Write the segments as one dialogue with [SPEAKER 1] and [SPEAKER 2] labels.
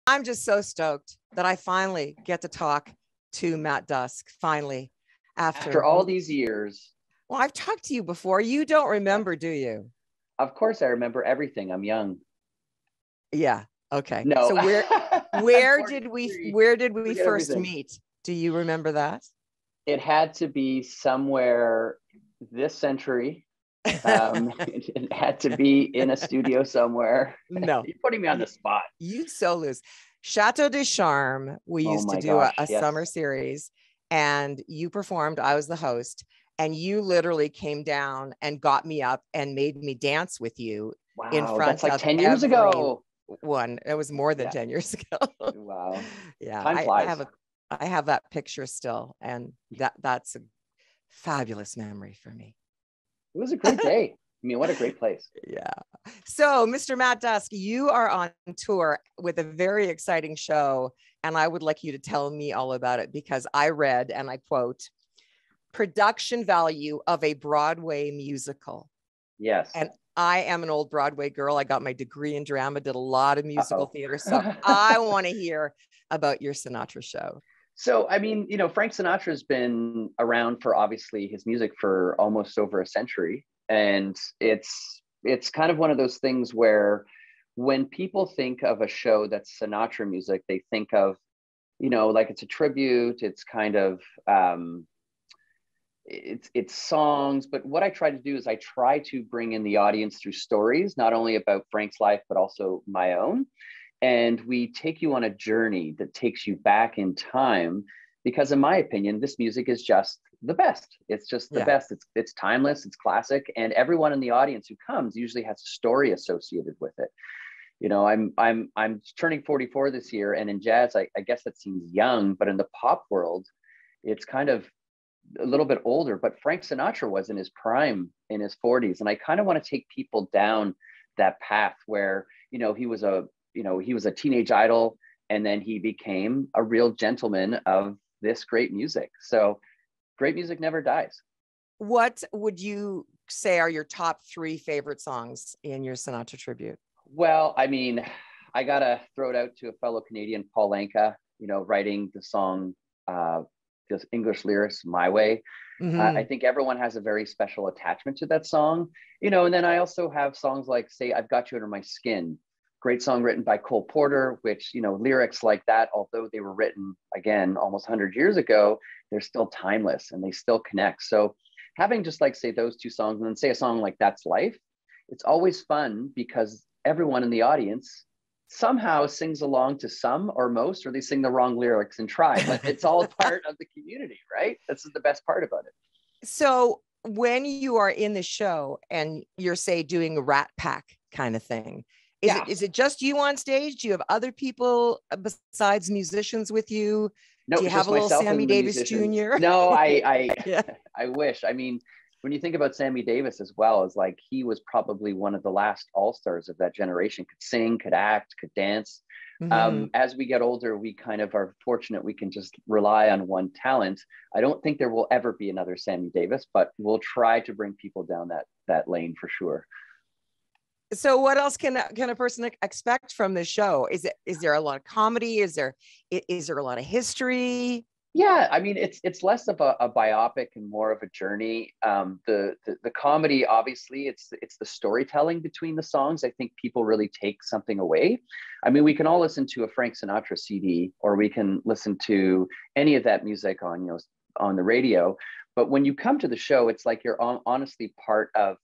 [SPEAKER 1] I'm just so stoked that I finally get to talk to Matt Dusk, finally,
[SPEAKER 2] after all these years.
[SPEAKER 1] Well, I've talked to you before. You don't remember, do you?
[SPEAKER 2] Of course I remember everything. I'm young.
[SPEAKER 1] Yeah. Okay.
[SPEAKER 2] No.
[SPEAKER 1] So where did we first meet? Do you remember that?
[SPEAKER 2] It had to be somewhere this century. It had to be in a studio somewhere.
[SPEAKER 1] No.
[SPEAKER 2] You're putting me on the spot.
[SPEAKER 1] You so lose. Chateau de Charme. We used to do a summer series, and you performed. I was the host, and you literally came down and got me up and made me dance with you.
[SPEAKER 2] Wow,
[SPEAKER 1] in front
[SPEAKER 2] that's like
[SPEAKER 1] of
[SPEAKER 2] 10 years ago.
[SPEAKER 1] It was more than 10 years ago.
[SPEAKER 2] Wow.
[SPEAKER 1] Yeah.
[SPEAKER 2] Time flies.
[SPEAKER 1] I have that picture still, and that's a fabulous memory for me.
[SPEAKER 2] It was a great day. I mean, what a great place.
[SPEAKER 1] Yeah. So, Mr. Matt Dusk, you are on tour with a very exciting show, and I would like you to tell me all about it, because I read, and I quote, production value of a Broadway musical.
[SPEAKER 2] Yes.
[SPEAKER 1] And I am an old Broadway girl. I got my degree in drama, did a lot of musical theater. So I want to hear about your Sinatra show.
[SPEAKER 2] So, I mean, Frank Sinatra's been around for obviously his music for almost over a century. And it's kind of one of those things where when people think of a show that's Sinatra music, they think of, like it's a tribute, it's kind of, it's songs. But what I try to do is I try to bring in the audience through stories, not only about Frank's life, but also my own. And we take you on a journey that takes you back in time, because in my opinion, this music is just the best. It's just the best. It's timeless, it's classic. And everyone in the audience who comes usually has a story associated with it. I'm turning 44 this year, and in jazz, I guess that seems young, but in the pop world, it's kind of a little bit older. But Frank Sinatra was in his prime in his 40s. And I kind of want to take people down that path where, he was a teenage idol, and then he became a real gentleman of this great music. So great music never dies.
[SPEAKER 1] What would you say are your top 3 favorite songs in your Sinatra tribute?
[SPEAKER 2] Well, I mean, I got to throw it out to a fellow Canadian, Paul Anka, writing the song, just English lyrics, My Way. Mm-hmm. I think everyone has a very special attachment to that song, and then I also have songs like, say, I've Got You Under My Skin. Great song written by Cole Porter, which, lyrics like that, although they were written, again, almost 100 years ago, they're still timeless and they still connect. So having just like, say, those 2 songs, and then say a song like That's Life, it's always fun because everyone in the audience somehow sings along to some or most, or they sing the wrong lyrics and try, but it's all part of the community, right? This is the best part about it.
[SPEAKER 1] So when you are in the show and you're, say, doing a Rat Pack kind of thing, is it just you on stage? Do you have other people besides musicians with you?
[SPEAKER 2] No,
[SPEAKER 1] do you have a little Sammy Davis Jr.?
[SPEAKER 2] No, I wish. I mean, when you think about Sammy Davis as well, is like he was probably one of the last all-stars of that generation. Could sing, could act, could dance. Mm-hmm. As we get older, we kind of are fortunate we can just rely on one talent. I don't think there will ever be another Sammy Davis, but we'll try to bring people down that lane for sure.
[SPEAKER 1] So what else can a person expect from this show? Is there a lot of comedy? Is there a lot of history?
[SPEAKER 2] Yeah, I mean, it's less of a biopic and more of a journey. The comedy, obviously, it's the storytelling between the songs. I think people really take something away. I mean, we can all listen to a Frank Sinatra CD, or we can listen to any of that music on the radio. But when you come to the show, it's like you're honestly part of.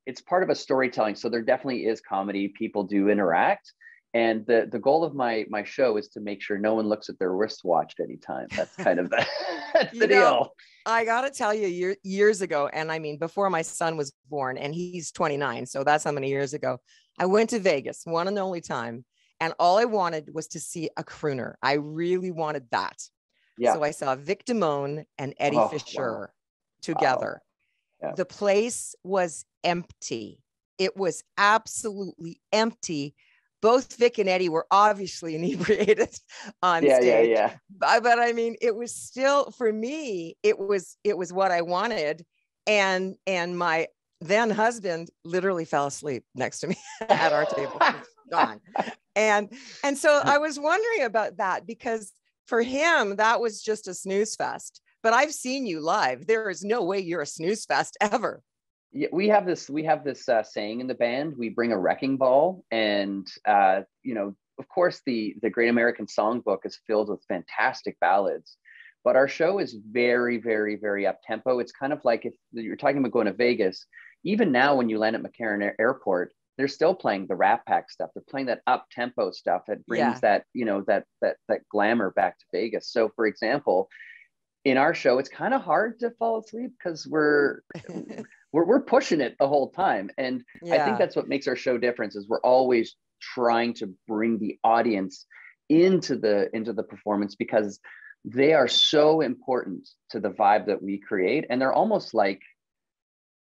[SPEAKER 2] It's part of a storytelling. So there definitely is comedy. People do interact. And the goal of my show is to make sure no one looks at their wristwatch at any time. That's kind of the deal.
[SPEAKER 1] I got to tell you, years ago, and I mean, before my son was born, and he's 29. So that's how many years ago, I went to Vegas, one and only time. And all I wanted was to see a crooner. I really wanted that. Yeah. So I saw Vic Damone and Eddie Fisher together. Wow. Yeah. The place was empty. It was absolutely empty. Both Vic and Eddie were obviously inebriated on stage. Yeah. But I mean, it was still, for me, it was what I wanted. And my then husband literally fell asleep next to me at our table. Gone. And and so I was wondering about that because for him, that was just a snooze fest. But I've seen you live. There is no way you're a snooze fest ever.
[SPEAKER 2] Yeah, we have this saying in the band. We bring a wrecking ball, and of course, the Great American Songbook is filled with fantastic ballads, but our show is very, very, very up tempo. It's kind of like if you're talking about going to Vegas. Even now, when you land at McCarran Airport, they're still playing the Rat Pack stuff. They're playing that up tempo stuff that brings that that glamour back to Vegas. So, for example, in our show, it's kind of hard to fall asleep because we're pushing it the whole time. And I think that's what makes our show different is we're always trying to bring the audience into the performance because they are so important to the vibe that we create. And they're almost like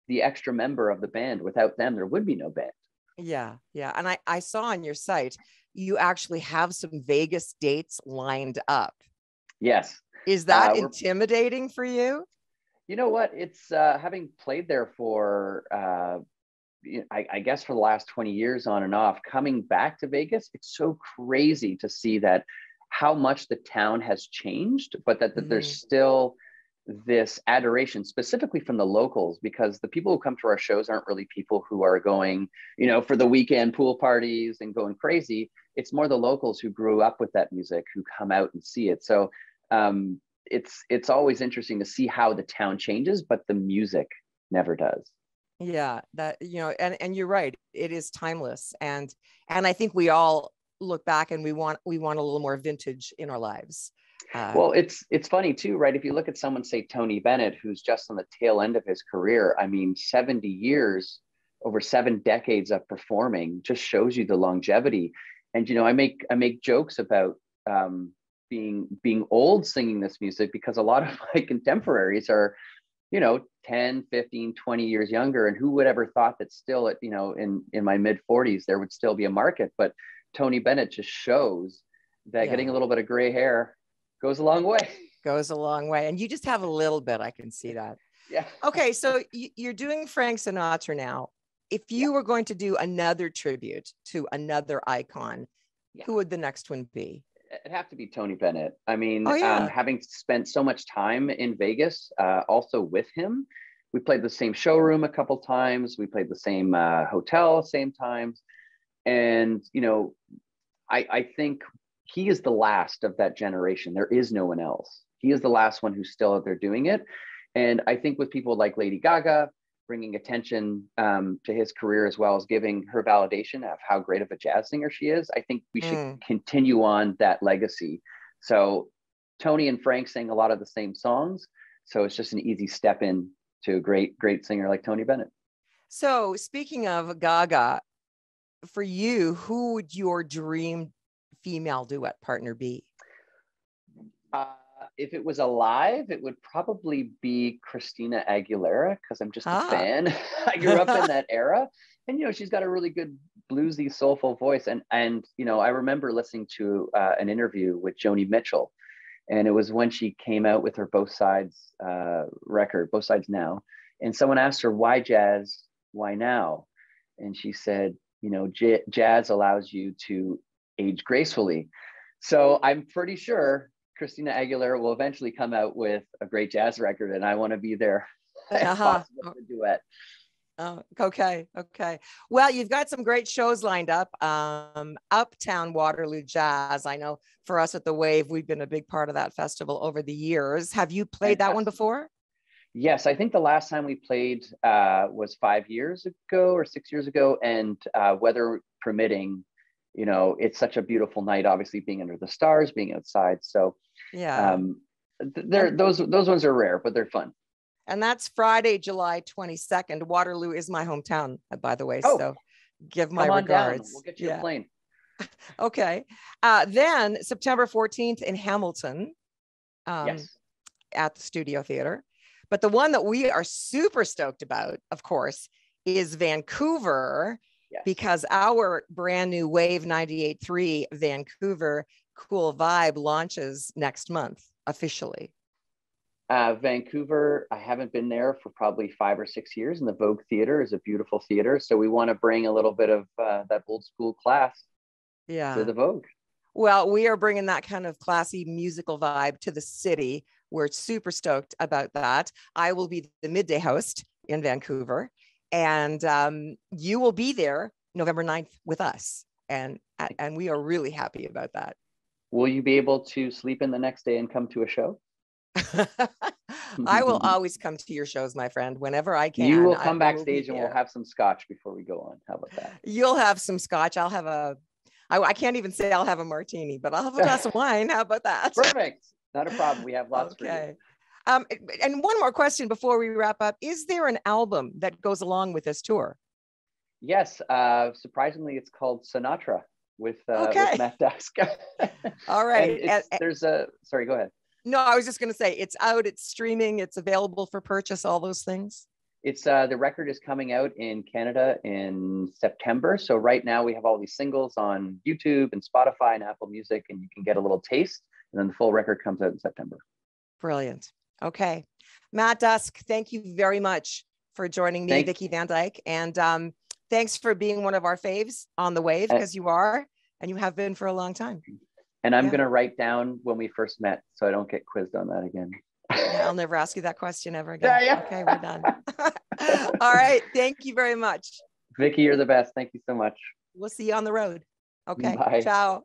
[SPEAKER 2] the extra member of the band. Without them, there would be no band.
[SPEAKER 1] Yeah. And I saw on your site, you actually have some Vegas dates lined up.
[SPEAKER 2] Yes.
[SPEAKER 1] Is that intimidating for you?
[SPEAKER 2] You know what? It's having played there for, I guess, for the last 20 years on and off, coming back to Vegas, it's so crazy to see that how much the town has changed, but that there's still this adoration specifically from the locals, because the people who come to our shows aren't really people who are going, for the weekend pool parties and going crazy. It's more the locals who grew up with that music who come out and see it. So it's always interesting to see how the town changes, but the music never does.
[SPEAKER 1] Yeah, that, and you're right. It is timeless. And I think we all look back and we want a little more vintage in our lives.
[SPEAKER 2] Well, it's funny too, right? If you look at someone, say Tony Bennett, who's just on the tail end of his career, I mean, 70 years, over 7 decades of performing just shows you the longevity. And, I make jokes about being old singing this music because a lot of my contemporaries are, 10, 15, 20 years younger. And who would ever thought that still at, in my mid 40s, there would still be a market. But Tony Bennett just shows that getting a little bit of gray hair goes a long way.
[SPEAKER 1] Goes a long way. And you just have a little bit. I can see that.
[SPEAKER 2] Yeah.
[SPEAKER 1] Okay. So you're doing Frank Sinatra now. If you were going to do another tribute to another icon, who would the next one be?
[SPEAKER 2] It'd have to be Tony Bennett. I mean, having spent so much time in Vegas, also with him, we played the same showroom a couple times. We played the same hotel, same times. And, I think he is the last of that generation. There is no one else. He is the last one who's still out there doing it. And I think with people like Lady Gaga, bringing attention to his career as well as giving her validation of how great of a jazz singer she is, I think we should continue on that legacy. So Tony and Frank sang a lot of the same songs. So it's just an easy step in to a great, great singer like Tony Bennett.
[SPEAKER 1] So speaking of Gaga, for you, who would your dream female duet partner be?
[SPEAKER 2] If it was alive, it would probably be Christina Aguilera, because I'm just a fan. I grew up in that era, and she's got a really good bluesy, soulful voice. And I remember listening to an interview with Joni Mitchell, and it was when she came out with her Both Sides record, Both Sides Now, and someone asked her, "Why jazz? Why now?" And she said, jazz allows you to age gracefully. So I'm pretty sure Christina Aguilera will eventually come out with a great jazz record, and I want to be there if possible for the duet.
[SPEAKER 1] Oh, okay. Well, you've got some great shows lined up. Uptown Waterloo Jazz. I know for us at the Wave, we've been a big part of that festival over the years. Have you played that one before?
[SPEAKER 2] Yes, I think the last time we played was 5 years ago or 6 years ago, and weather permitting, it's such a beautiful night, obviously being under the stars, being outside. So those ones are rare, but they're fun.
[SPEAKER 1] And that's Friday, July 22nd. Waterloo is my hometown, by the way. So give my regards.
[SPEAKER 2] Down. We'll get you a plane.
[SPEAKER 1] Okay. Then September 14th in Hamilton at the Studio Theater. But the one that we are super stoked about, of course, is Vancouver, because our brand new Wave 98.3 Vancouver Cool Vibe launches next month officially.
[SPEAKER 2] Vancouver, I haven't been there for probably 5 or 6 years, and the Vogue Theater is a beautiful theater. So we want to bring a little bit of that old school class.
[SPEAKER 1] Yeah.
[SPEAKER 2] to the Vogue.
[SPEAKER 1] Well, we are bringing that kind of classy musical vibe to the city. We're super stoked about that. I will be the midday host in Vancouver, and you will be there November 9th with us. And we are really happy about that.
[SPEAKER 2] Will you be able to sleep in the next day and come to a show?
[SPEAKER 1] I will always come to your shows, my friend, whenever I can.
[SPEAKER 2] You will come backstage and we'll have some scotch before we go on. How about that?
[SPEAKER 1] You'll have some scotch. I'll have I can't even say I'll have a martini, but I'll have a glass of wine. How about that?
[SPEAKER 2] Perfect. Not a problem. We have lots for you.
[SPEAKER 1] And one more question before we wrap up. Is there an album that goes along with this tour?
[SPEAKER 2] Yes. Surprisingly, it's called Sinatra with Matt Dusk.
[SPEAKER 1] All right.
[SPEAKER 2] Sorry, go ahead.
[SPEAKER 1] No, I was just going to say it's out, it's streaming, it's available for purchase, all those things.
[SPEAKER 2] It's the record is coming out in Canada in September. So right now we have all these singles on YouTube and Spotify and Apple Music, and you can get a little taste. And then the full record comes out in September.
[SPEAKER 1] Brilliant. Okay. Matt Dusk, thank you very much for joining me, Vickie van Dyke. And thanks for being one of our faves on the wave, because you are, and you have been for a long time.
[SPEAKER 2] And I'm going to write down when we first met so I don't get quizzed on that again.
[SPEAKER 1] Yeah, I'll never ask you that question ever again. Yeah. Okay, we're done. All right. Thank you very much.
[SPEAKER 2] Vickie, you're the best. Thank you so much.
[SPEAKER 1] We'll see you on the road. Okay.
[SPEAKER 2] Bye.
[SPEAKER 1] Ciao.